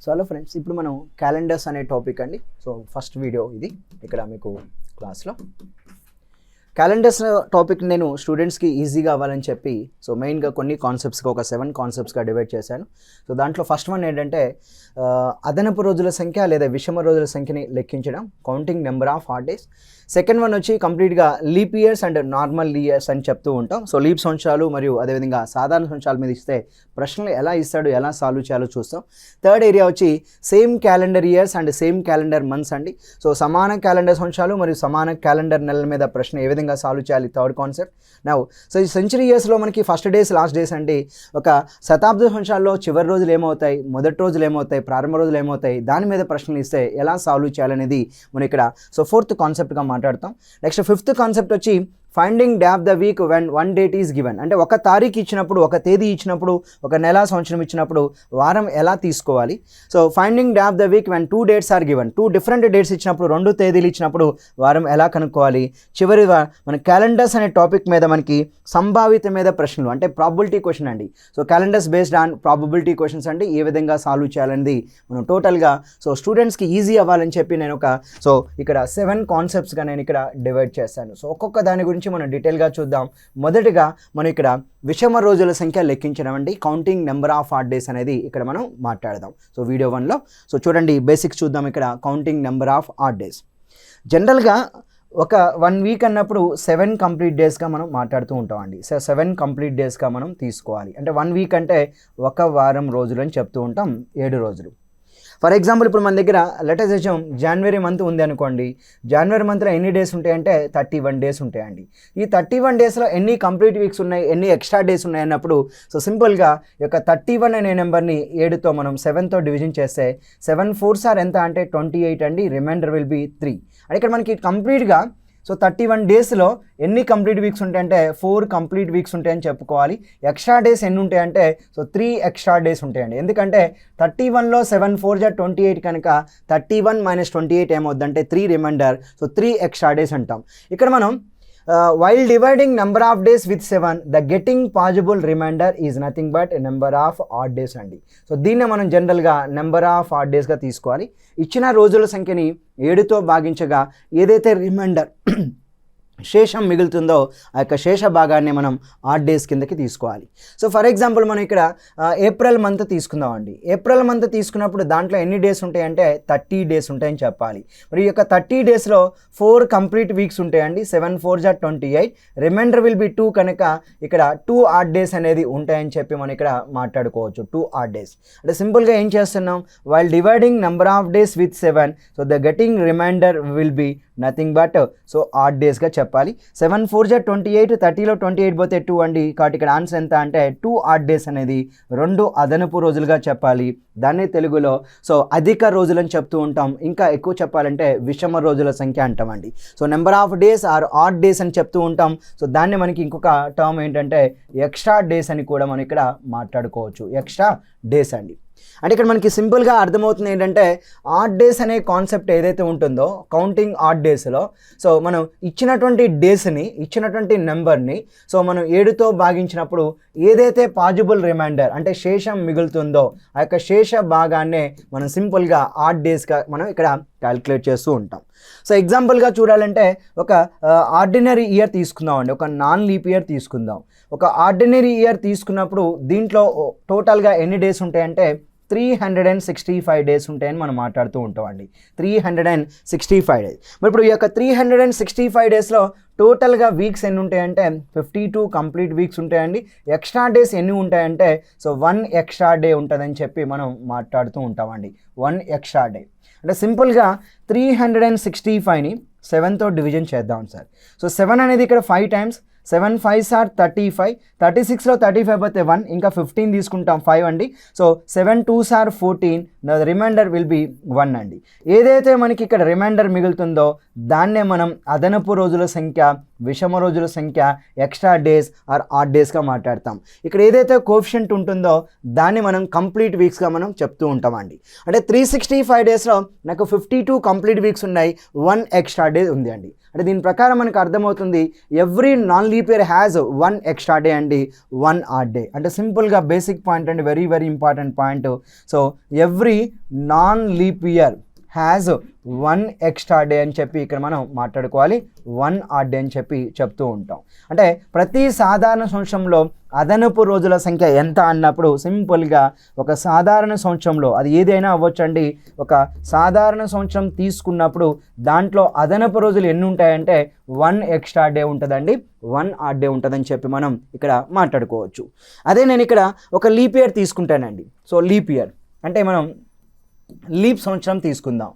So hello friends, ఇప్పుడు మనం calendars అనే టాపిక్ అండి. సో ఫస్ట్ వీడియో ఇది ఇక్కడ మీకు క్లాస్లో క్యాలెండర్స్ టాపిక్ నేను స్టూడెంట్స్కి ఈజీగా అవ్వాలని చెప్పి సో మెయిన్గా కొన్ని కాన్సెప్ట్స్గా ఒక 7 కాన్సెప్ట్స్గా డివైడ్ చేశాను. సో దాంట్లో ఫస్ట్ వన్ ఏంటంటే అదనపు రోజుల సంఖ్య లేదా విషమ రోజుల సంఖ్యని లెక్కించడం, counting number of hot days. Second one వచ్చి కంప్లీట్గా leap years and normal years అని చెప్తూ ఉంటాం. సో లీప్ సంవత్సరాలు మరియు అదేవిధంగా సాధారణ సంవత్సరాల మీద ఇస్తే ప్రశ్నలు ఎలా ఇస్తాడు, ఎలా సాల్వ్ చేయాలో చూస్తాం. థర్డ్ ఏరియా వచ్చి same calendar years and same calendar months అండి. సో సమాన క్యాలెండర్ సంవత్సరాలు మరియు సమాన క్యాలెండర్ నెలల మీద ప్రశ్న ఏ విధంగా సాల్వ్ చేయాలి, థర్డ్ కాన్సెప్ట్. సో ఈ సెంచరీ ఇయర్స్లో మనకి ఫస్ట్ డేస్ లాస్ట్ డేస్ అండి. ఒక శతాబ్ద సంవత్సరాల్లో చివరి రోజులు ఏమవుతాయి, మొదటి రోజులు ఏమవుతాయి, ప్రారంభ రోజులు ఏమవుతాయి, దాని మీద ప్రశ్నలు ఇస్తే ఎలా సాల్వ్ చేయాలనేది మనం ఇక్కడ సో ఫోర్త్ కాన్సెప్ట్గా మాట్లాడతాం. నెక్స్ట్ ఫిఫ్త్ కాన్సెప్ట్ వచ్చి finding day of the week when one date is given. అంటే ఒక తారీఖు ఇచ్చినప్పుడు, ఒక తేదీ ఇచ్చినప్పుడు, ఒక నెల సంవత్సరం ఇచ్చినప్పుడు వారం ఎలా తీసుకోవాలి. So finding day of the week when 2 dates are given. 2 different dates ఇచ్చినప్పుడు, 2 తేదీలు ఇచ్చినప్పుడు వారం ఎలా కనుక్కోవాలి. చివరిగా మన క్యాలెండర్స్ అనే టాపిక్ మీద మనకి సంభావిత మీద ప్రశ్నలు అంటే ప్రాబబిలిటీ క్వశ్చన్ అండి. So calendars based on probability questions అండి. ఏ విధంగా సాల్వ్ చేయాలనేది మనం టోటల్గా సో స్టూడెంట్స్కి ఈజీ అవ్వాలని చెప్పి నేను సో ఇక్కడ 7 కాన్సెప్ట్స్గా నేను ఇక్కడ డివైడ్ చేశాను. సో ఒక్కొక్క దాని గురించి మనం డీటెయిల్గా చూద్దాం. మొదటిగా మనం ఇక్కడ విషమ రోజుల సంఖ్య లెక్కించడం అండి, counting number of hot days అనేది ఇక్కడ మనం మాట్లాడదాం. సో వీడియో 1లో సో చూడండి బేసిక్స్ చూద్దాం. ఇక్కడ counting number of hot days జనరల్గా ఒక 1 వీక్ అన్నప్పుడు 7 కంప్లీట్ డేస్గా మనం మాట్లాడుతూ ఉంటామండి. సో 7 కంప్లీట్ డేస్గా మనం తీసుకోవాలి. అంటే 1 వీక్ అంటే ఒక వారం రోజులు అని చెప్తూ ఉంటాం, 7 రోజులు. ఫర్ ఎగ్జాంపుల్ ఇప్పుడు మన దగ్గర లెటర్స్ వచ్చాం జనవరి మంత్ ఉంది అనుకోండి. జనవరి మంత్లో ఎన్ని డేస్ ఉంటాయంటే 31 డేస్ ఉంటాయండి. ఈ 31 డేస్లో ఎన్ని కంప్లీట్ వీక్స్ ఉన్నాయి, ఎన్ని ఎక్స్ట్రా డేస్ ఉన్నాయి అన్నప్పుడు సో సింపుల్గా ఈ యొక్క 31 అనే నెంబర్ని 7తో మనం 7తో డివిజన్ చేస్తే 7 4s ఆర్ ఎంత అంటే 28 అండి. Remainder will be 3. అంటే ఇక్కడ మనకి కంప్లీట్గా సో 31 డేస్లో ఎన్ని కంప్లీట్ వీక్స్ ఉంటాయంటే 4 కంప్లీట్ వీక్స్ ఉంటాయని చెప్పుకోవాలి. ఎక్స్ట్రా డేస్ ఎన్ని ఉంటాయంటే సో 3 ఎక్స్ట్రా డేస్ ఉంటాయండి. ఎందుకంటే 31లో 7 4 28 కనుక 31 - 28 ఏమవుద్దంటే 3 రిమైండర్. సో 3 ఎక్స్ట్రా డేస్ అంటాం. ఇక్కడ మనం while dividing number of days with 7 the getting possible remainder is nothing but number of odd days అండి. సో దీన్ని మనం జనరల్గా నెంబర్ ఆఫ్ ఆడ్ డేస్గా తీసుకోవాలి. ఇచ్చిన రోజుల సంఖ్యని 7తో భాగించగా ఏదైతే రిమైండర్ శేషం మిగులుతుందో ఆ యొక్క శేష భాగాన్ని మనం ఆడ్ డేస్ కిందకి తీసుకోవాలి. సో ఫర్ ఎగ్జాంపుల్ మనం ఇక్కడ ఏప్రిల్ మంత్ తీసుకుందామండి. ఏప్రిల్ మంత్ తీసుకున్నప్పుడు దాంట్లో ఎన్ని డేస్ ఉంటాయంటే 30 డేస్ ఉంటాయని చెప్పాలి. మరి ఈ యొక్క 30 డేస్లో 4 కంప్లీట్ వీక్స్ ఉంటాయండి. 7 4s are 28. Reminder will B 2 కనుక ఇక్కడ 2 ఆడ్ డేస్ అనేది ఉంటాయని చెప్పి మనం ఇక్కడ మాట్లాడుకోవచ్చు. 2 ఆడ్ డేస్ అంటే సింపుల్గా ఏం చేస్తున్నాం, while dividing number of days with 7 so the getting reminder will be nothing but so odd డేస్గా చెప్పాలి. 7 4s are 28. 30లో 28 పోతే 2 అండి. కాబట్టి ఇక్కడ ఆన్సర్ ఎంత అంటే 2 ఆడ్ డేస్ అనేది 2 అదనపు రోజులుగా చెప్పాలి. దాన్ని తెలుగులో సో అధిక రోజులని చెప్తూ ఉంటాం. ఇంకా ఎక్కువ చెప్పాలంటే విషమ రోజుల సంఖ్య అంటామండి. So number of days are odd days అని చెప్తూ ఉంటాం. సో దాన్ని మనకి ఇంకొక టర్మ్ ఏంటంటే ఎక్స్ట్రా డేస్ అని కూడా మనం ఇక్కడ మాట్లాడుకోవచ్చు. ఎక్స్ట్రా డేస్ అండి. అంటే ఇక్కడ మనకి సింపుల్గా అర్థమవుతుంది ఏంటంటే ఆడ్ డేస్ అనే కాన్సెప్ట్ ఏదైతే ఉంటుందో కౌంటింగ్ ఆడ్ డేస్లో సో మనం ఇచ్చినటువంటి డేస్ని, ఇచ్చినటువంటి నెంబర్ని సో మనం 7తో భాగించినప్పుడు ఏదైతే పాజిబుల్ రిమైండర్ అంటే శేషం మిగులుతుందో ఆ యొక్క శేష భాగాన్నే మనం సింపుల్గా ఆడ్ డేస్గా మనం ఇక్కడ క్యాలిక్యులేట్ చేస్తూ ఉంటాం. సో ఎగ్జాంపుల్గా చూడాలంటే ఒక ఆర్డినరీ ఇయర్ తీసుకుందామండి, ఒక నాన్ లీప్ ఇయర్ తీసుకుందాం. ఒక ఆర్డినరీ ఇయర్ తీసుకున్నప్పుడు దీంట్లో టోటల్గా ఎన్ని డేస్ ఉంటాయంటే 365 డేస్ ఉంటాయని మనం మాట్లాడుతూ ఉంటామండి. 365 డేస్. మరి ఇప్పుడు ఈ యొక్క 365 డేస్లో టోటల్గా వీక్స్ ఎన్ని ఉంటాయంటే 52 కంప్లీట్ వీక్స్ ఉంటాయండి. ఎక్స్ట్రా డేస్ ఎన్ని ఉంటాయంటే సో 1 ఎక్స్ట్రా డే ఉంటుందని చెప్పి మనం మాట్లాడుతూ ఉంటామండి. 1 ఎక్స్ట్రా డే అంటే సింపుల్గా 365ని 7తో డివిజన్ చేద్దాం సార్. సో 7 అనేది ఇక్కడ 5 times. 7 5s are 35. 36లో 35 పోతే 1, ఇంకా 15 తీసుకుంటాం 5 అండి. So 7 2s are 14. The remainder will be 1 అండి. ఏదైతే మనకి ఇక్కడ రిమైండర్ మిగులుతుందో దాన్నే మనం అదనపు రోజుల సంఖ్య, విషమ రోజుల సంఖ్య, ఎక్స్ట్రా డేస్ ఆర్ ఆడ్ డేస్గా మాట్లాడతాం. ఇక్కడ ఏదైతే కోఎఫిషియంట్ ఉంటుందో దాన్ని మనం కంప్లీట్ వీక్స్గా మనం చెప్తూ ఉంటామండి. అంటే 365 డేస్లో నాకు 52 కంప్లీట్ వీక్స్ ఉన్నాయి, 1 ఎక్స్ట్రా డే ఉంది అండి. అంటే దీని ప్రకారం మనకు అర్థమవుతుంది every non leap year has 1 extra day అండి, 1 ఆడ్ డే. అంటే సింపుల్గా బేసిక్ పాయింట్ అండి, very very important point. So every every non leap year has 1 extra day అని చెప్పి ఇక్కడ మనం మాట్లాడుకోవాలి. 1 ఆడ్ డే అని చెప్పి చెప్తూ ఉంటాం. అంటే ప్రతి సాధారణ సంవత్సరంలో అదనపు రోజుల సంఖ్య ఎంత అన్నప్పుడు సింపుల్గా ఒక సాధారణ సంవత్సరంలో అది ఏదైనా అవ్వచ్చండి. ఒక సాధారణ సంవత్సరం తీసుకున్నప్పుడు దాంట్లో అదనపు రోజులు ఎన్ని ఉంటాయంటే 1 ఎక్స్ట్రా డే ఉంటుందండి. 1 ఆడ్ డే ఉంటుందని చెప్పి మనం ఇక్కడ మాట్లాడుకోవచ్చు. అదే నేను ఇక్కడ ఒక లీప్ ఇయర్ తీసుకుంటానండి. సో లీప్ ఇయర్ అంటే మనం లీప్ సంవత్సరం తీసుకుందాం.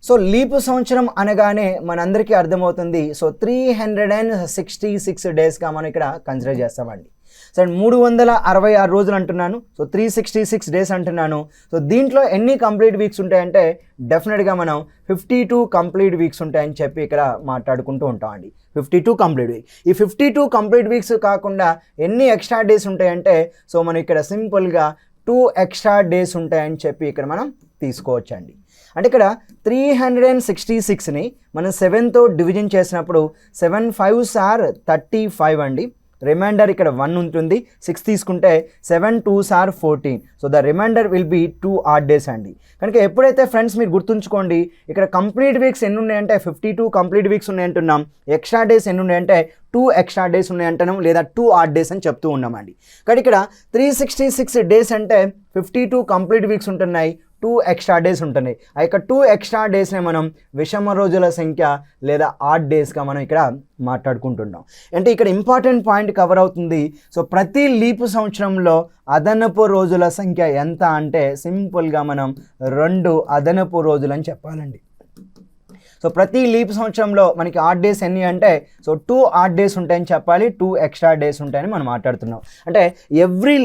సో లీప్ సంవత్సరం అనగానే మనందరికీ అర్థమవుతుంది. సో 366 డేస్గా మనం ఇక్కడ కన్సిడర్ చేస్తామండి. సో 366 రోజులు అంటున్నాను. సో 366 డేస్ అంటున్నాను. సో దీంట్లో ఎన్ని కంప్లీట్ వీక్స్ ఉంటాయంటే డెఫినెట్గా మనం 52 కంప్లీట్ వీక్స్ ఉంటాయని చెప్పి ఇక్కడ మాట్లాడుకుంటూ ఉంటామండి. 52 కంప్లీట్ వీక్. ఈ 52 కంప్లీట్ వీక్స్ కాకుండా ఎన్ని ఎక్స్ట్రా డేస్ ఉంటాయంటే సో మనం ఇక్కడ సింపుల్గా 2 ఎక్స్ట్రా డేస్ ఉంటాయని చెప్పి ఇక్కడ మనం తీసుకోవచ్చండి. అంటే ఇక్కడ 366ని మనం 7తో డివిజన్ చేసినప్పుడు 7 5s are 35 అండి. రిమైండర్ ఇక్కడ 1 ఉంటుంది. 6 తీసుకుంటే 7 2s are 14. So the remainder will be 2 odd days అండి. కనుక ఎప్పుడైతే ఫ్రెండ్స్ మీరు గుర్తుంచుకోండి ఇక్కడ కంప్లీట్ వీక్స్ ఎన్ని ఉన్నాయంటే 52 కంప్లీట్ వీక్స్ ఉన్నాయంటున్నాం. ఎక్స్ట్రా డేస్ ఎన్ని ఉన్నాయంటే 2 ఎక్స్ట్రా డేస్ ఉన్నాయంటున్నాం లేదా 2 ఆడ్ డేస్ అని చెప్తూ ఉన్నామండి. కానీ ఇక్కడ 366 డేస్ అంటే 52 కంప్లీట్ వీక్స్ ఉంటున్నాయి, 2 ఎక్స్ట్రా డేస్ ఉంటున్నాయి. ఆ యొక్క 2 ఎక్స్ట్రా డేస్ని మనం విషమ రోజుల సంఖ్య లేదా ఆడ్ డేస్గా మనం ఇక్కడ మాట్లాడుకుంటున్నాం. అంటే ఇక్కడ ఇంపార్టెంట్ పాయింట్ కవర్ అవుతుంది. సో ప్రతి లీప్ సంవత్సరంలో అదనపు రోజుల సంఖ్య ఎంత అంటే సింపుల్గా మనం 2 అదనపు రోజులు అని చెప్పాలండి. సో ప్రతి లీప్ సంవత్సరంలో మనకి ఆడ్ డేస్ ఎన్ని అంటే సో 2 ఆడ్ డేస్ ఉంటాయని చెప్పాలి, 2 ఎక్స్ట్రా డేస్ ఉంటాయని మనం మాట్లాడుతున్నాం. అంటే every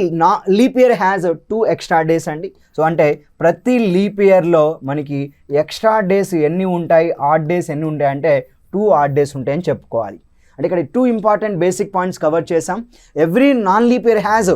leap year has 2 extra days అండి. సో అంటే ప్రతి లీప్ ఇయర్లో మనకి ఎక్స్ట్రా డేస్ ఎన్ని ఉంటాయి, ఆడ్ డేస్ ఎన్ని ఉంటాయి అంటే 2 ఆడ్ డేస్ ఉంటాయని చెప్పుకోవాలి. అంటే ఇక్కడ 2 ఇంపార్టెంట్ బేసిక్ పాయింట్స్ కవర్ చేసాం. Every non leap year has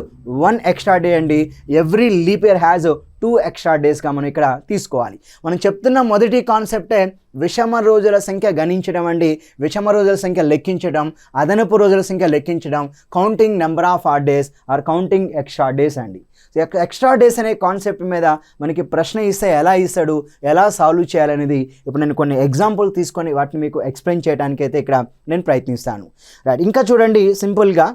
1 extra day అండి. Every leap year has 2 extra డేస్గా మనం ఇక్కడ తీసుకోవాలి. మనం చెప్తున్న మొదటి కాన్సెప్టే విషమ రోజుల సంఖ్య గణించడం అండి. విషమ రోజుల సంఖ్య లెక్కించడం, అదనపు రోజుల సంఖ్య లెక్కించడం, counting number of odd days or counting extra days అండి. సో ఎక్స్ట్రా డేస్ అనే కాన్సెప్ట్ మీద మనకి ప్రశ్న ఇస్తే ఎలా ఇస్తాడు, ఎలా సాల్వ్ చేయాలనేది ఇప్పుడు నేను కొన్ని ఎగ్జాంపుల్ తీసుకొని వాటిని మీకు ఎక్స్ప్లెయిన్ చేయడానికి అయితే ఇక్కడ నేను ప్రయత్నిస్తాను. రైట్, ఇంకా చూడండి సింపుల్గా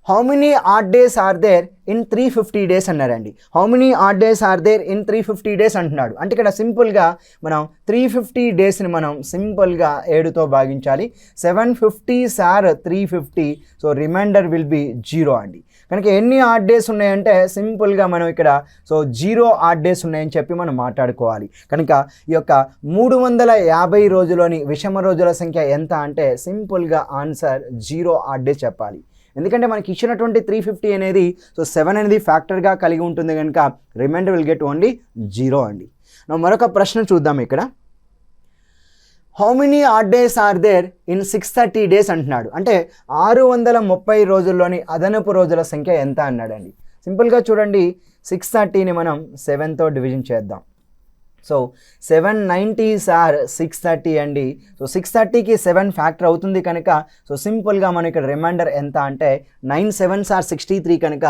how many odd days are there in 350 days అన్నారండి. How many odd days are there in 350 days అంటున్నాడు. అంటే ఇక్కడ సింపుల్గా మనం 350 డేస్ని మనం సింపుల్గా 7తో భాగించాలి. 750s are 350. So remainder will be 0 అండి. కనుక ఎన్ని ఆడ్ డేస్ ఉన్నాయంటే సింపుల్గా మనం ఇక్కడ సో 0 ఆడ్ డేస్ ఉన్నాయని చెప్పి మనం మాట్లాడుకోవాలి. కనుక ఈ యొక్క 350 రోజులోని విషమ రోజుల సంఖ్య ఎంత అంటే సింపుల్గా ఆన్సర్ 0 ఆడ్ డేస్ చెప్పాలి. ఎందుకంటే మనకి ఇచ్చినటువంటి 350 అనేది సో 7 అనేది ఫ్యాక్టర్గా కలిగి ఉంటుంది కనుక రిమైండర్ విల్ గెట్ ఓన్లీ 0 అండి. మరొక ప్రశ్న చూద్దాం ఇక్కడ. How many odd days are there in 630 days అంటున్నాడు. అంటే 630 రోజుల్లోని అదనపు రోజుల సంఖ్య ఎంత అన్నాడండి. సింపుల్గా చూడండి 630ని మనం 7తో డివిజన్ చేద్దాం. సో 790s are 630 అండి. సో 630కి 7 ఫ్యాక్టర్ అవుతుంది కనుక సో సింపుల్గా మనం ఇక్కడ రిమైండర్ ఎంత అంటే 9 7s are 63 కనుక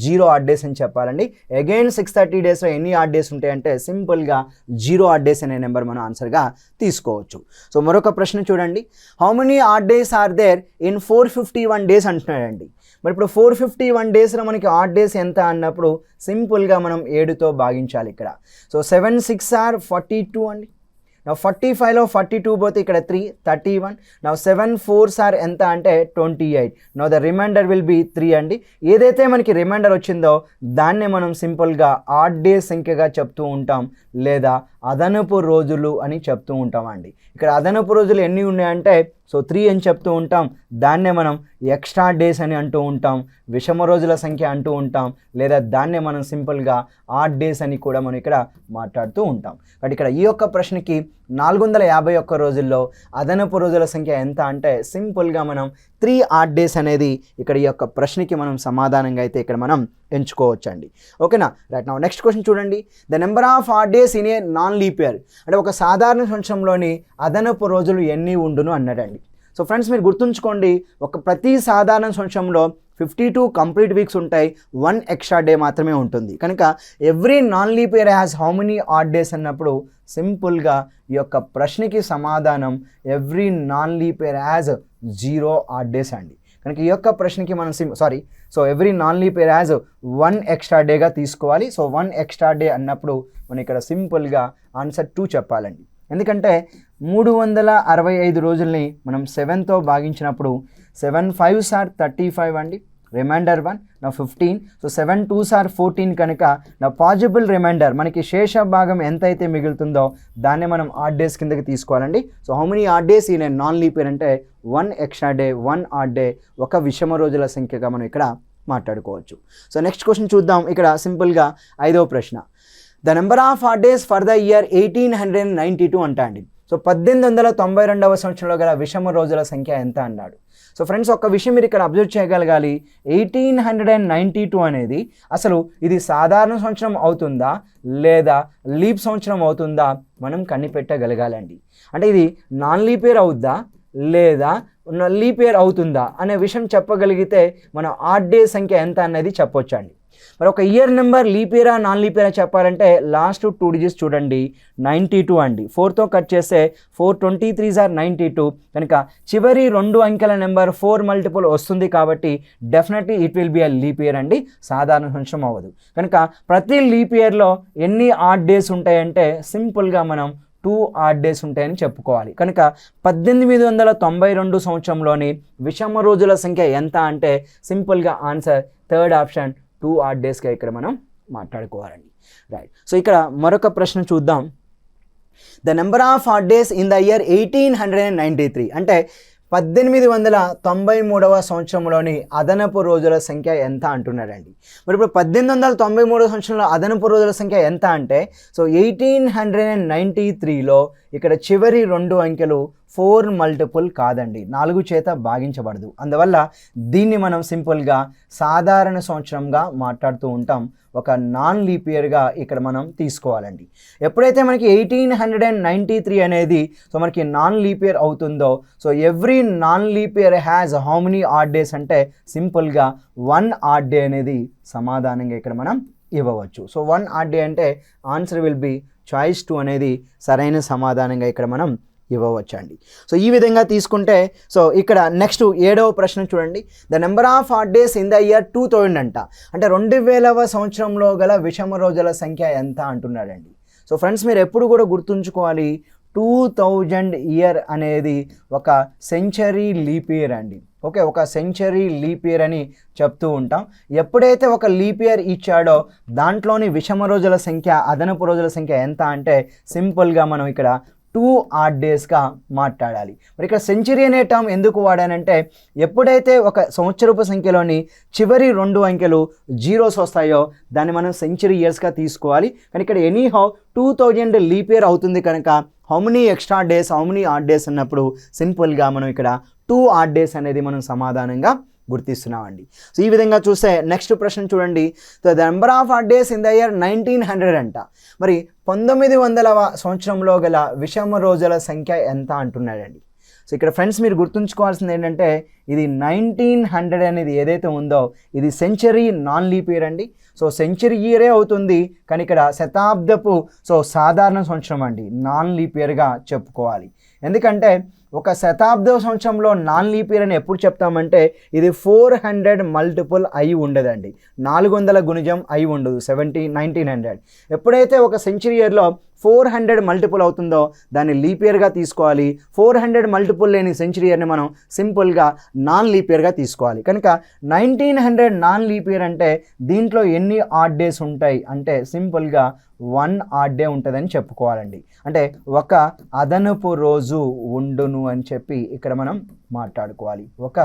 0 ఆడ్ డేస్ అని చెప్పాలండి. అగైన్ 630 డేస్లో ఎన్ని ఆడ్ డేస్ ఉంటాయంటే సింపుల్గా 0 ఆడ్ డేస్ అనే నెంబర్ మనం ఆన్సర్గా తీసుకోవచ్చు. సో మరొక ప్రశ్న చూడండి. How many odd days are there in 451 days అంటున్నాడండి. మరి ఇప్పుడు 451 డేస్లో మనకి ఆడ్ డేస్ ఎంత అన్నప్పుడు సింపుల్గా మనం 7తో భాగించాలి ఇక్కడ. సో 7 6 are 42 అండి. నా 45లో 42 పోతే ఇక్కడ 3 31. నా 7 4s are ఎంత అంటే 28. నా ద రిమైండర్ విల్ బి 3 అండి. ఏదైతే మనకి రిమైండర్ వచ్చిందో దాన్నే మనం సింపుల్గా ఆడ్ డే సంఖ్యగా చెప్తూ ఉంటాం లేదా అదనపు రోజులు అని చెప్తూ ఉంటాం అండి. ఇక్కడ అదనపు రోజులు ఎన్ని ఉన్నాయంటే సో 3 అని చెప్తూ ఉంటాం. దాన్నే మనం ఎక్స్ట్రా డేస్ అని అంటూ ఉంటాం, విషమ రోజుల సంఖ్య అంటూ ఉంటాం లేదా దాన్నే మనం సింపుల్గా ఆడ్ డేస్ అని కూడా మనం ఇక్కడ మాట్లాడుతూ ఉంటాం. కాబట్టి ఇక్కడ ఈ యొక్క ప్రశ్నకి 451 రోజుల్లో అదనపు రోజుల సంఖ్య ఎంత అంటే సింపుల్గా మనం 3 ఆడ్ డేస్ అనేది ఇక్కడ ఈ యొక్క ప్రశ్నకి మనం సమాధానంగా అయితే ఇక్కడ మనం ఎంచుకోవచ్చండి. ఓకేనా? రైట్. నౌ నెక్స్ట్ క్వశ్చన్ చూడండి. The number of odd days in A non leap year. అంటే ఒక సాధారణ సంవత్సరంలోని అదనపు రోజులు ఎన్ని ఉండును అన్నాడండి. సో ఫ్రెండ్స్ మీరు గుర్తుంచుకోండి, ప్రతి సాధారణ సంవత్సరంలో 52 కంప్లీట్ వీక్స్ ఉంటాయి, 1 ఎక్స్ట్రా డే మాత్రమే ఉంటుంది. కనుక every non leap year has how many odd days అన్నప్పుడు సింపుల్గా ఈ యొక్క ప్రశ్నకి సమాధానం every non leap year has 0 add days అండి. కనుక ఈ యొక్క ప్రశ్నకి మనం so every non leap year has 1 extra డేగా తీసుకోవాలి. సో 1 ఎక్స్ట్రా డే అన్నప్పుడు మనం ఇక్కడ సింపుల్గా ఆన్సర్ 2 చెప్పాలండి. ఎందుకంటే 365 రోజుల్ని మనం 7తో భాగించినప్పుడు 7 5s are 35 అండి, రిమైండర్ 1 నా 15. సో 7 2s are 14 కనుక నా పాజిబుల్ రిమైండర్ మనకి శేష భాగం ఎంతైతే మిగులుతుందో దాన్ని మనం ఆడ్ డేస్ కిందకి తీసుకోవాలండి. So how many odd days in A non leap year అంటే 1 ఎక్స్ట్రా డే, 1 ఆడ్ డే, ఒక విషమ రోజుల సంఖ్యగా మనం ఇక్కడ మాట్లాడుకోవచ్చు. సో నెక్స్ట్ క్వశ్చన్ చూద్దాం. ఇక్కడ సింపుల్గా 5వ ప్రశ్న, the number of odd days for the year 1892 అంటా అండి. సో 1892వ సంవత్సరంలో గల విషమ రోజుల సంఖ్య ఎంత అన్నాడు. సో ఫ్రెండ్స్, ఒక విషయం మీరు ఇక్కడ అబ్జర్వ్ చేయగలగాలి, 1892 అనేది అసలు ఇది సాధారణ సంవత్సరం అవుతుందా లేదా లీప్ సంవత్సరం అవుతుందా మనం కనిపెట్టగలగాలండి. అంటే ఇది నాన్ లీప్ ఇయర్ అవుద్దా లేదా లీప్ ఇయర్ అవుతుందా అనే విషయం చెప్పగలిగితే మనం ఆడ్ డే సంఖ్య ఎంత అనేది చెప్పొచ్చండి. మరి ఒక ఇయర్ నెంబర్ లీప్ ఇయరా నాన్ లీప్ ఇయరా చెప్పాలంటే లాస్ట్ 2 డిజిట్స్ చూడండి, 92 అండి. 4తో కట్ చేస్తే 423s are 92 కనుక చివరి 2 అంకెల నెంబర్ 4 మల్టిపుల్ వస్తుంది కాబట్టి definitely it will be a leap year అండి, సాధారణ సంవత్సరం అవ్వదు. కనుక ప్రతి లీప్ ఇయర్లో ఎన్ని ఆడ్ డేస్ ఉంటాయంటే సింపుల్గా మనం 2 ఆడ్ డేస్ ఉంటాయని చెప్పుకోవాలి. కనుక 1892 సంవత్సరంలోని విషమ రోజుల సంఖ్య ఎంత అంటే సింపుల్గా ఆన్సర్ 3rd ఆప్షన్ 2 ఆడ్ డేస్గా ఇక్కడ మనం మాట్లాడుకోవాలండి. రైట్. సో ఇక్కడ మరొక ప్రశ్న చూద్దాం. The number of odd days in the year 1893 అంటే 1893వ సంవత్సరంలోని అదనపు రోజుల సంఖ్య ఎంత అంటున్నాడండి. మరి ఇప్పుడు 1893 సంవత్సరంలో అదనపు రోజుల సంఖ్య ఎంత అంటే సో 1893లో ఇక్కడ చివరి 2 అంకెలు 4 మల్టిపుల్ కాదండి, 4 చేత భాగించబడదు. అందువల్ల దీన్ని మనం సింపుల్గా సాధారణ సంవత్సరంగా మాట్లాడుతూ ఉంటాం, ఒక నాన్ లీప్ ఇయర్గా ఇక్కడ మనం తీసుకోవాలండి. ఎప్పుడైతే మనకి 1893 అనేది సో మనకి నాన్ లీప్ ఇయర్ అవుతుందో so every non leap year has how many odd days అంటే సింపుల్గా 1 ఆడ్ డే అనేది సమాధానంగా ఇక్కడ మనం ఇవ్వవచ్చు. సో 1 ఆడ్ డే అంటే ఆన్సర్ విల్ బి చాయిస్ 2 అనేది సరైన సమాధానంగా ఇక్కడ మనం ఇవ్వవచ్చండి. సో ఈ విధంగా తీసుకుంటే సో ఇక్కడ నెక్స్ట్ 7వ ప్రశ్న చూడండి. The number of odd days in the year 2000 అంట. అంటే 2000వ సంవత్సరంలో గల విషమ రోజుల సంఖ్య ఎంత అంటున్నాడండి. సో ఫ్రెండ్స్, మీరు ఎప్పుడు కూడా గుర్తుంచుకోవాలి, 2000 ఇయర్ అనేది ఒక సెంచరీ లీప్ ఇయర్ అండి. ఓకే, ఒక సెంచరీ లీప్ ఇయర్ అని చెప్తూ ఉంటాం. ఎప్పుడైతే ఒక లీప్ ఇయర్ ఇచ్చాడో దాంట్లోని విషమ రోజుల సంఖ్య, అదనపు రోజుల సంఖ్య ఎంత అంటే సింపుల్గా మనం ఇక్కడ 2 ఆడ్ డేస్గా మాట్లాడాలి. మరి ఇక్కడ సెంచరీ అనే టర్మ్ ఎందుకు వాడానంటే ఎప్పుడైతే ఒక సంవత్సరపు సంఖ్యలోని చివరి 2 అంకెలు జీరోస్ వస్తాయో దాన్ని మనం సెంచరీ ఇయర్స్గా తీసుకోవాలి. కానీ ఇక్కడ ఎనీహౌ 2000 లీప్ ఇయర్ అవుతుంది కనుక how many extra days, how many odd days అన్నప్పుడు సింపుల్గా మనం ఇక్కడ 2 ఆడ్ డేస్ అనేది మనం సమాధానంగా గుర్తిస్తున్నామండి. సో ఈ విధంగా చూస్తే నెక్స్ట్ ప్రశ్న చూడండి. The number of odd days in the year 1900 అంట. మరి 1900వ సంవత్సరంలో గల విషమ రోజుల సంఖ్య ఎంత అంటున్నాడండి. సో ఇక్కడ ఫ్రెండ్స్ మీరు గుర్తుంచుకోవాల్సింది ఏంటంటే ఇది 1900 అనేది ఏదైతే ఉందో ఇది సెంచరీ నాన్ లీప్ ఇయర్ అండి. సో సెంచరీ ఇయరే అవుతుంది కానీ ఇక్కడ శతాబ్దపు సో సాధారణ సంవత్సరం అండి, నాన్ లీప్ ఇయర్గా చెప్పుకోవాలి. ఎందుకంటే ఒక శతాబ్ద సంవత్సరంలో నాన్ లీప్ ఇయర్ అని ఎప్పుడు చెప్తామంటే ఇది 400 మల్టిపుల్ అయి ఉండదండి, 400 గుణిజం అయి ఉండదు 1900. ఎప్పుడైతే ఒక సెంచరీ ఇయర్లో 400 మల్టిపుల్ అవుతుందో దాన్ని లీప్ ఇయర్గా తీసుకోవాలి. 400 మల్టిపుల్ లేని సెంచరీ ఇయర్ని మనం సింపుల్గా నాన్ లీప్ ఇయర్గా తీసుకోవాలి. కనుక 1900 నాన్ లీప్ ఇయర్ అంటే దీంట్లో ఎన్ని ఆడ్ డేస్ ఉంటాయి అంటే సింపుల్గా 1 ఆడ్ డే ఉంటుందని చెప్పుకోవాలండి. అంటే ఒక అదనపు రోజు ఉండును అని చెప్పి ఇక్కడ మనం మాట్లాడుకోవాలి, ఒక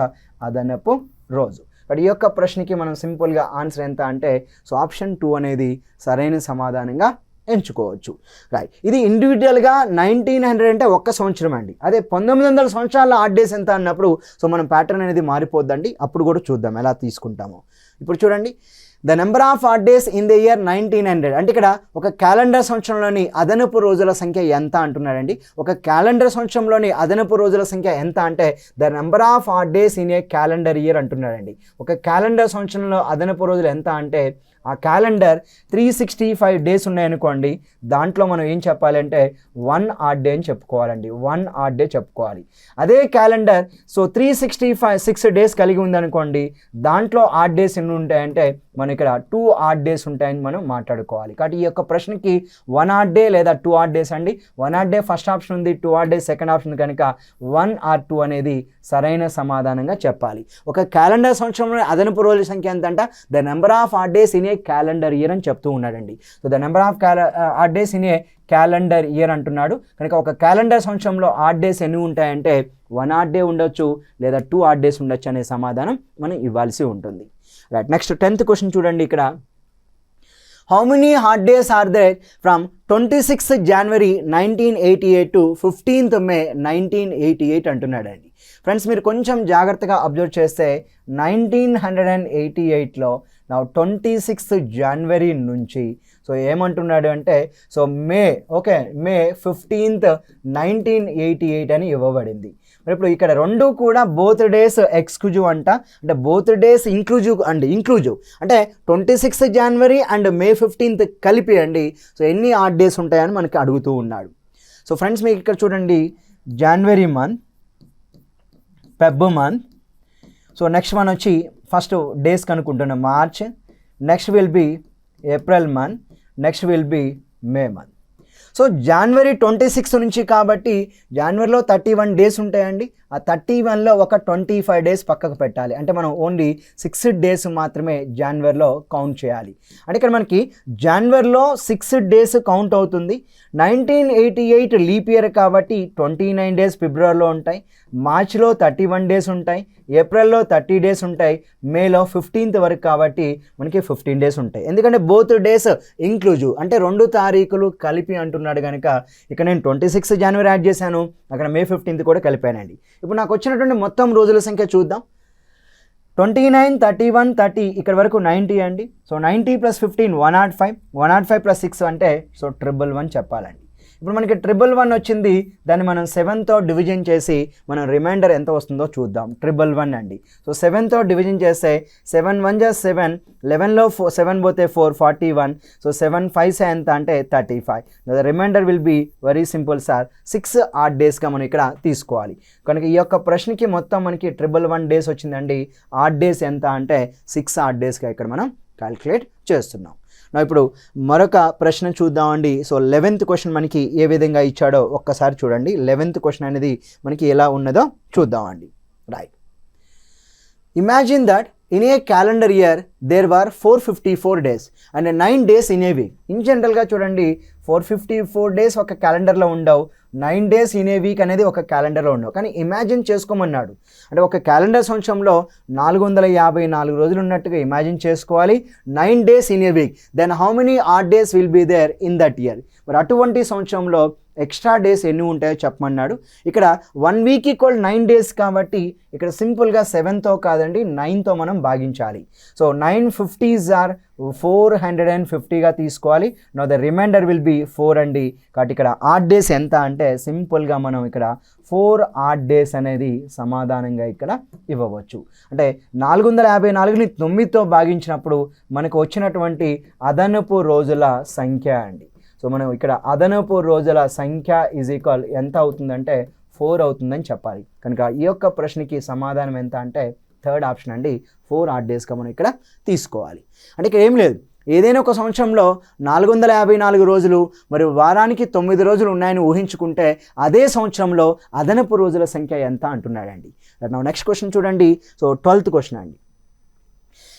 అదనపు రోజు. బట్ ఈ యొక్క ప్రశ్నకి మనం సింపుల్గా ఆన్సర్ ఎంత అంటే సో ఆప్షన్ 2 అనేది సరైన సమాధానంగా ఎంచుకోవచ్చు. రైట్. ఇది ఇండివిజువల్గా 1900 అంటే ఒక్క సంవత్సరం అండి. అదే 1900 సంవత్సరాల ఆడ్ డేస్ ఎంత అన్నప్పుడు సో మనం ప్యాటర్న్ అనేది మారిపోద్దండి. అప్పుడు కూడా చూద్దాం ఎలా తీసుకుంటామో. ఇప్పుడు చూడండి, the number of odd days in the year 1900. అంటే ఇక్కడ ఒక క్యాలెండర్ సంవత్సరంలోని అదనపు రోజుల సంఖ్య ఎంత అంటున్నాడండి. ఒక క్యాలెండర్ సంవత్సరంలోని అదనపు రోజుల సంఖ్య ఎంత అంటే the number of odd days in a calendar year అంటున్నాడండి. ఒక క్యాలెండర్ సంవత్సరంలో అదనపు రోజులు ఎంత అంటే ఆ క్యాలెండర్ 365 డేస్ ఉన్నాయనుకోండి, దాంట్లో మనం ఏం చెప్పాలంటే 1 ఆడ్ డే అని చెప్పుకోవాలండి. 1 ఆడ్ డే చెప్పుకోవాలి. అదే క్యాలెండర్ 365 డేస్ కలిగి ఉందనుకోండి, దాంట్లో ఆడ్ డేస్ ఎన్ని ఉంటాయంటే మనం ఇక్కడ 2 ఆడ్ డేస్ ఉంటాయని మనం మాట్లాడుకోవాలి. కాబట్టి ఈ యొక్క ప్రశ్నకి 1 ఆడ్ డే లేదా 2 ఆడ్ డేస్ అండి. 1 ఆడ్ డే ఫస్ట్ ఆప్షన్ ఉంది, 2 ఆడ్ డే సెకండ్ ఆప్షన్ కనుక 1 ఆర్ 2 అనేది సరైన సమాధానంగా చెప్పాలి. ఒక క్యాలెండర్ సంవత్సరంలో అదనపు రోజుల సంఖ్య ఎంత అంట the number of odd days in a calendar year అని చెప్తూ ఉన్నాడండి. So the number of odd days in a calendar year అంటున్నాడు కనుక ఒక క్యాలెండర్ సంవత్సరంలో ఆడ్ డేస్ ఎన్ని ఉంటాయంటే 1 ఆడ్ డే ఉండొచ్చు లేదా 2 ఆడ్ డేస్ ఉండొచ్చు అనే సమాధానం మనం ఇవ్వాల్సి ఉంటుంది. రైట్, నెక్స్ట్ 10th క్వశ్చన్ చూడండి. ఇక్కడ how many odd days are there from 26th January 1988 to 15th May 1988 అంటున్నాడండి. ఫ్రెండ్స్ మీరు కొంచెం జాగ్రత్తగా అబ్జర్వ్ చేస్తే 1988లో 26th January నుంచి సో ఏమంటున్నాడు అంటే సో మే 15th 1988 అని ఇవ్వబడింది. మరి ఇప్పుడు ఇక్కడ రెండు కూడా బోత్ డేస్ ఎక్స్క్లూజివ్ అంట, అంటే బోత్ డేస్ ఇంక్లూజివ్ అంటే 26th January and May 15th కలిపి అండి. సో ఎన్ని ఆడ్ డేస్ ఉంటాయని మనకి అడుగుతూ ఉన్నాడు. సో ఫ్రెండ్స్ మీకు ఇక్కడ చూడండి, January month, Feb month, so next one వచ్చి ఫస్ట్ డేస్ కనుక్కుంటున్నాం March, next will be April month, next will be May month. So January 26 నుంచి కాబట్టి జనవరిలో 31 డేస్ ఉంటాయండి. ఆ 31లో ఒక 25 డేస్ పక్కకు పెట్టాలి. అంటే మనం ఓన్లీ 6 డేస్ మాత్రమే జనవరిలో కౌంట్ చేయాలి. అంటే ఇక్కడ మనకి జనవరిలో 6 డేస్ కౌంట్ అవుతుంది. 1988 లీప్ ఇయర్ కాబట్టి 29 డేస్ ఫిబ్రవరిలో ఉంటాయి, మార్చిలో 31 డేస్ ఉంటాయి, ఏప్రిల్లో 30 డేస్ ఉంటాయి, మేలో 15th వరకు కాబట్టి మనకి 15 డేస్ ఉంటాయి. ఎందుకంటే బోత్ డేస్ ఇంక్లూజివ్ అంటే 2 తారీఖులు కలిపి అంటున్నాడు కనుక ఇక్కడ నేను 26 జనవరి యాడ్ చేశాను, అక్కడ May 15th కూడా కలిపానండి. ఇప్పుడు నాకు వచ్చినటువంటి మొత్తం రోజుల సంఖ్య చూద్దాం. 29, 31, 30 ఇక్కడ వరకు 90 అండి. సో 90 + 15 105, 105 + 6 అంటే సో 111 చెప్పాలండి. ఇప్పుడు మనకి 111 వచ్చింది, దాన్ని మనం 7తో డివిజన్ చేసి మనం రిమైండర్ ఎంత వస్తుందో చూద్దాం. 111 అండి. సో 7తో డివిజన్ చేస్తే 7 1 = 7, 11లో 7 పోతే 4, 41. సో 7 5 ఎంత అంటే 35. The remainder will be very simple sir, 6 odd డేస్గా మనం ఇక్కడ తీసుకోవాలి. కనుక ఈ యొక్క ప్రశ్నకి మొత్తం మనకి 111 డేస్ వచ్చిందండి. ఆడ్ డేస్ ఎంత అంటే 6 ఆడ్ డేస్గా ఇక్కడ మనం క్యాలిక్యులేట్ చేస్తున్నాం. ఇప్పుడు మరొక ప్రశ్న చూద్దామండి. సో 11th క్వశ్చన్ మనకి ఏ విధంగా ఇచ్చాడో ఒక్కసారి చూడండి. 11th క్వశ్చన్ అనేది మనకి ఎలా ఉన్నదో చూద్దామండి. Right, imagine that in a calendar year there were 454 days and 9 days in a week. In జనరల్గా చూడండి 454 డేస్ ఒక క్యాలెండర్లో ఉండవు, 9 డేస్ ఇన్ ఏ వీక్ అనేది ఒక క్యాలెండర్లో ఉండవు. కానీ ఇమాజిన్ చేసుకోమన్నాడు. అంటే ఒక క్యాలెండర్ సంవత్సరంలో 454 రోజులు ఉన్నట్టుగా ఇమాజిన్ చేసుకోవాలి. 9 days in a week, then how many odd days will be there in that year. మరి అటువంటి సంవత్సరంలో ఎక్స్ట్రా డేస్ ఎన్ని ఉంటాయో చెప్పమన్నాడు. ఇక్కడ 1 వీక్ = 9 డేస్ కాబట్టి ఇక్కడ సింపుల్గా 7తో కాదండి 9తో మనం భాగించాలి. సో 9 50s ఆర్ 450గా తీసుకోవాలి. Now the remainder will be 4 అండి. కాబట్టి ఇక్కడ ఆడ్ డేస్ ఎంత అంటే సింపుల్గా మనం ఇక్కడ 4 ఆడ్ డేస్ అనేది సమాధానంగా ఇక్కడ ఇవ్వవచ్చు. అంటే 454ని 9తో భాగించినప్పుడు మనకు వచ్చినటువంటి అదనపు రోజుల సంఖ్య అండి. సో మనం ఇక్కడ అదనపు రోజుల సంఖ్య = ఎంత అవుతుందంటే 4 అవుతుందని చెప్పాలి. కనుక ఈ యొక్క ప్రశ్నకి సమాధానం ఎంత అంటే 3rd ఆప్షన్ అండి, 4 ఆడ్ డేస్గా మనం ఇక్కడ తీసుకోవాలి. అంటే ఇక్కడ ఏం లేదు, ఏదైనా ఒక సంవత్సరంలో 454 రోజులు మరియు వారానికి 9 రోజులు ఉన్నాయని ఊహించుకుంటే అదే సంవత్సరంలో అదనపు రోజుల సంఖ్య ఎంత అంటున్నాడండి. నెక్స్ట్ క్వశ్చన్ చూడండి. సో 12th క్వశ్చన్ అండి.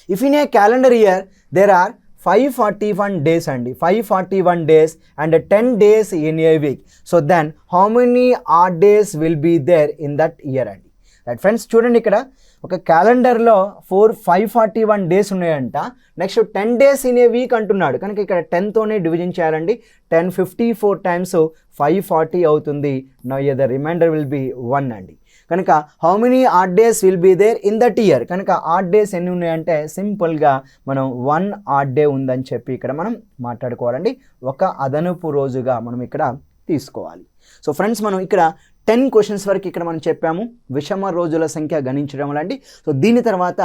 If in a calendar year there are 541 days అండి, 541 days and 10 days in a week. So then how many odd days will be there in that year అండి. Right friends, చూడండి ఇక్కడ ఒక క్యాలెండర్లో 541 days ఉన్నాయంట. Next 10 days in a week అంటున్నాడు కనుక ఇక్కడ 10తోనే డివిజన్ చేయాలండి. 10 54 టైమ్స్ 540 అవుతుంది. Now the remainder will be 1 అండి. కనుక how many odd days will be there in that year. కనుక ఆడ్ డేస్ ఎన్ని ఉన్నాయంటే సింపుల్గా మనం 1 ఆడ్ డే ఉందని చెప్పి ఇక్కడ మనం మాట్లాడుకోవాలండి. ఒక అదనపు రోజుగా మనం ఇక్కడ తీసుకోవాలి. సో ఫ్రెండ్స్, మనం ఇక్కడ 10 క్వశ్చన్స్ వరకు ఇక్కడ మనం చెప్పాము విషమ రోజుల సంఖ్య గణించడం లాంటి. సో దీని తర్వాత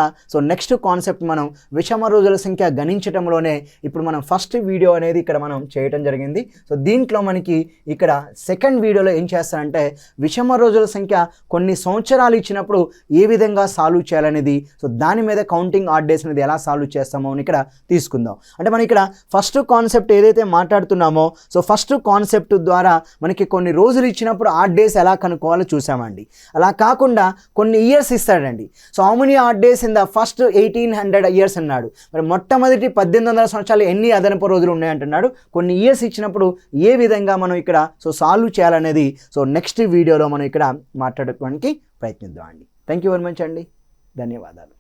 నెక్స్ట్ కాన్సెప్ట్ మనం విషమ రోజుల సంఖ్య గణించడంలోనే ఇప్పుడు మనం ఫస్ట్ వీడియో అనేది ఇక్కడ మనం చేయడం జరిగింది. సో దీంట్లో మనకి ఇక్కడ సెకండ్ వీడియోలో ఏం చేస్తారంటే విషమ రోజుల సంఖ్య కొన్ని సంవత్సరాలు ఇచ్చినప్పుడు ఏ విధంగా సాల్వ్ చేయాలనేది, సో దాని మీద కౌంటింగ్ ఆడ్ డేస్ అనేది ఎలా సాల్వ్ చేస్తామో అని ఇక్కడ తీసుకుందాం. అంటే మనం ఇక్కడ ఫస్ట్ కాన్సెప్ట్ ఏదైతే మాట్లాడుతున్నామో సో ఫస్ట్ కాన్సెప్ట్ ద్వారా మనకి కొన్ని రోజులు ఇచ్చినప్పుడు ఆడ్ డేస్ ఎలా కనుక్కోవాలో చూసామండి. అలా కాకుండా కొన్ని ఇయర్స్ ఇస్తాడండి. So how many odd days in the first 1800 years అన్నాడు. మరి మొట్టమొదటి 1800 సంవత్సరాలు ఎన్ని అదనపు రోజులు ఉన్నాయంటున్నాడు. కొన్ని ఇయర్స్ ఇచ్చినప్పుడు ఏ విధంగా మనం ఇక్కడ సాల్వ్ చేయాలనేది నెక్స్ట్ వీడియోలో మనం ఇక్కడ మాట్లాడుకోవడానికి ప్రయత్నిద్దాం అండి. థ్యాంక్ యూ వెరీ మచ్ అండి. ధన్యవాదాలు.